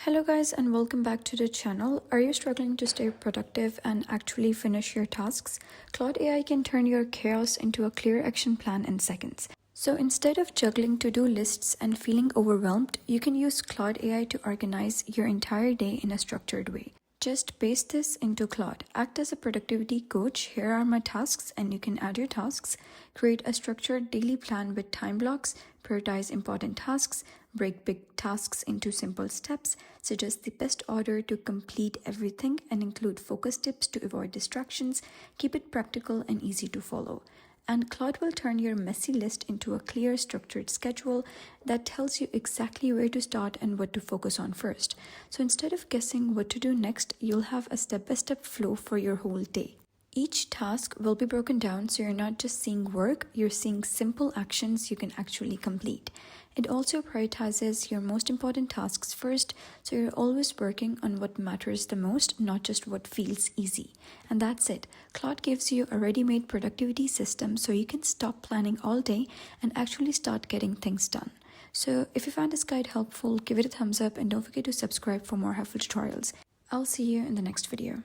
Hello guys and welcome back to the channel. Are you struggling to stay productive and actually finish your tasks? Claude AI can turn your chaos into a clear action plan in seconds. So instead of juggling to-do lists and feeling overwhelmed, you can use Claude AI to organize your entire day in a structured way. Just paste this into Claude. Act as a productivity coach. Here are my tasks and you can add your tasks. Create a structured daily plan with time blocks. Prioritize important tasks. Break big tasks into simple steps. Suggest the best order to complete everything and include focus tips to avoid distractions. Keep it practical and easy to follow. And Claude will turn your messy list into a clear, structured schedule that tells you exactly where to start and what to focus on first. So instead of guessing what to do next, you'll have a step-by-step flow for your whole day. Each task will be broken down so you're not just seeing work, you're seeing simple actions you can actually complete. It also prioritizes your most important tasks first, so you're always working on what matters the most, not just what feels easy. And that's it. Claude gives you a ready-made productivity system so you can stop planning all day and actually start getting things done. So if you found this guide helpful, give it a thumbs up and don't forget to subscribe for more helpful tutorials. I'll see you in the next video.